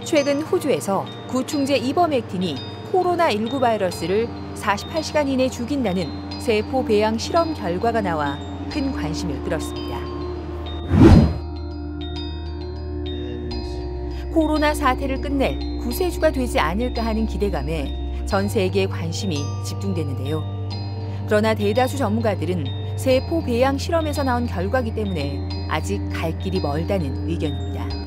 최근 호주에서 구충제 이버맥틴이 코로나19 바이러스를 48시간 이내 죽인다는 세포 배양 실험 결과가 나와 큰 관심을 끌었습니다. 코로나 사태를 끝낼 구세주가 되지 않을까 하는 기대감에 전 세계의 관심이 집중됐는데요. 그러나 대다수 전문가들은 세포 배양 실험에서 나온 결과이기 때문에 아직 갈 길이 멀다는 의견입니다.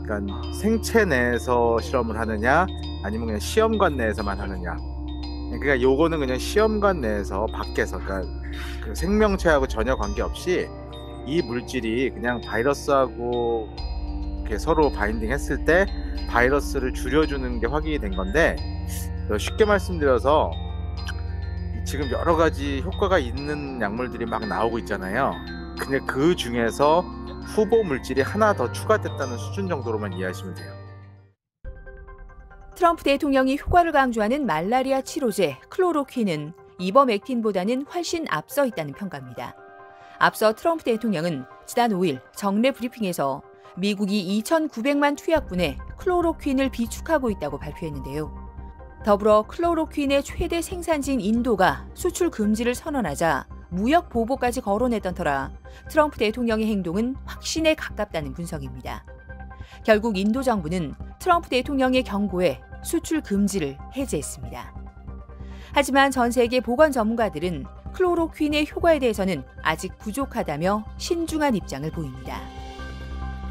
그러니까 생체 내에서 실험을 하느냐 아니면 그냥 시험관 내에서만 하느냐. 그러니까 요거는 그냥 시험관 내에서 밖에서 그러니까 그 생명체하고 전혀 관계없이 이 물질이 그냥 바이러스하고 이렇게 서로 바인딩 했을 때 바이러스를 줄여주는 게 확인이 된 건데, 쉽게 말씀드려서 지금 여러 가지 효과가 있는 약물들이 막 나오고 있잖아요. 근데 그 중에서 후보 물질이 하나 더 추가됐다는 수준 정도로만 이해하시면 돼요. 트럼프 대통령이 효과를 강조하는 말라리아 치료제 클로로퀸은 이버맥틴보다는 훨씬 앞서 있다는 평가입니다. 앞서 트럼프 대통령은 지난 5일 정례 브리핑에서 미국이 2,900만 투약분에 클로로퀸을 비축하고 있다고 발표했는데요. 더불어 클로로퀸의 최대 생산지인 인도가 수출 금지를 선언하자 무역 보복까지 거론했던 터라 트럼프 대통령의 행동은 확신에 가깝다는 분석입니다. 결국 인도 정부는 트럼프 대통령의 경고에 수출 금지를 해제했습니다. 하지만 전 세계 보건 전문가들은 클로로퀸의 효과에 대해서는 아직 부족하다며 신중한 입장을 보입니다.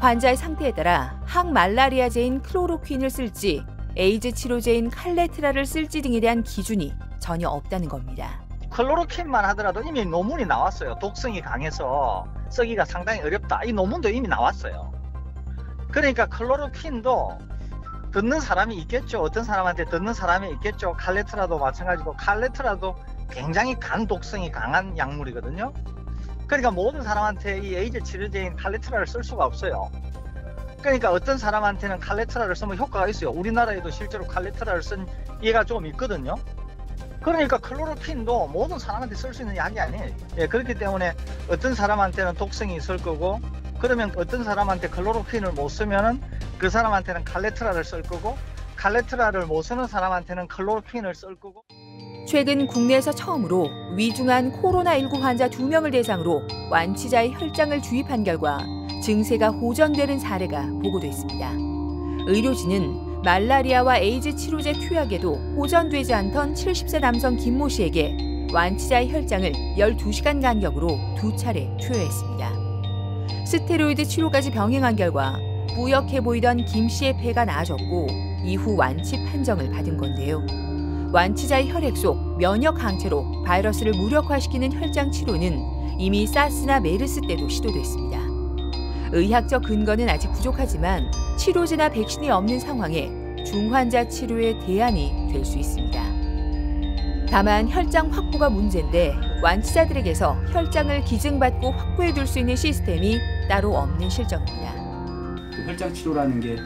환자의 상태에 따라 항말라리아제인 클로로퀸을 쓸지 에이즈 치료제인 칼레트라를 쓸지 등에 대한 기준이 전혀 없다는 겁니다. 클로로퀸만 하더라도 이미 논문이 나왔어요. 독성이 강해서 쓰기가 상당히 어렵다. 이 논문도 이미 나왔어요. 그러니까 클로로퀸도 듣는 사람이 있겠죠. 어떤 사람한테 듣는 사람이 있겠죠. 칼레트라도 마찬가지고, 칼레트라도 굉장히 간 독성이 강한 약물이거든요. 그러니까 모든 사람한테 이 에이즈 치료제인 칼레트라를 쓸 수가 없어요. 그러니까 어떤 사람한테는 칼레트라를 쓰면 효과가 있어요. 우리나라에도 실제로 칼레트라를 쓴 예가 좀 있거든요. 그러니까 클로로퀸도 모든 사람한테 쓸 수 있는 약이 아니에요. 그렇기 때문에 어떤 사람한테는 독성이 있을 거고, 그러면 어떤 사람한테 클로로퀸을 못 쓰면은 그 사람한테는 칼레트라를 쓸 거고, 칼레트라를 못 쓰는 사람한테는 클로로퀸을 쓸 거고. 최근 국내에서 처음으로 위중한 코로나19 환자 2명을 대상으로 완치자의 혈장을 주입한 결과 증세가 호전되는 사례가 보고됐습니다. 의료진은 말라리아와 에이즈 치료제 투약에도 호전되지 않던 70세 남성 김모 씨에게 완치자의 혈장을 12시간 간격으로 2차례 투여했습니다. 스테로이드 치료까지 병행한 결과 뿌옇게 보이던 김 씨의 폐가 나아졌고 이후 완치 판정을 받은 건데요. 완치자의 혈액 속 면역 항체로 바이러스를 무력화시키는 혈장 치료는 이미 사스나 메르스 때도 시도됐습니다. 의학적 근거는 아직 부족하지만 치료제나 백신이 없는 상황에 중환자 치료의 대안이 될 수 있습니다. 다만 혈장 확보가 문제인데 완치자들에게서 혈장을 기증받고 확보해둘 수 있는 시스템이 따로 없는 실정입니다. 혈장 치료라는 게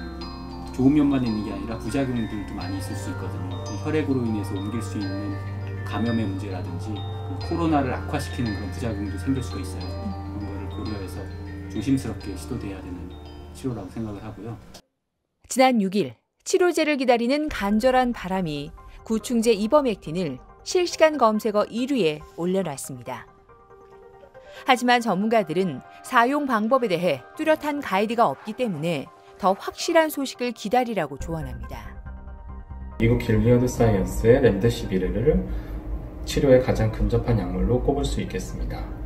좋은 면만 있는 게 아니라 부작용들도 많이 있을 수 있거든요. 혈액으로 인해서 옮길 수 있는 감염의 문제라든지 코로나를 악화시키는 그런 부작용도 생길 수가 있어요. 그런 거를 고려해서 조심스럽게 시도돼야 되는 치료라고 생각을 하고요. 지난 6일 치료제를 기다리는 간절한 바람이 구충제 이버맥틴을 실시간 검색어 1위에 올려놨습니다. 하지만 전문가들은 사용 방법에 대해 뚜렷한 가이드가 없기 때문에 더 확실한 소식을 기다리라고 조언합니다. 미국 길리어드 사이언스의 렘데시비르를 치료에 가장 근접한 약물로 꼽을 수 있겠습니다.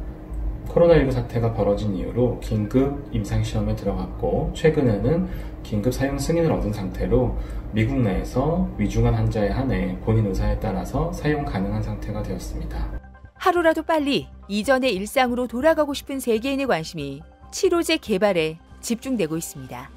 코로나19 사태가 벌어진 이후로 긴급 임상시험에 들어갔고, 최근에는 긴급 사용 승인을 얻은 상태로 미국 내에서 위중한 환자에 한해 본인 의사에 따라서 사용 가능한 상태가 되었습니다. 하루라도 빨리 이전의 일상으로 돌아가고 싶은 세계인의 관심이 치료제 개발에 집중되고 있습니다.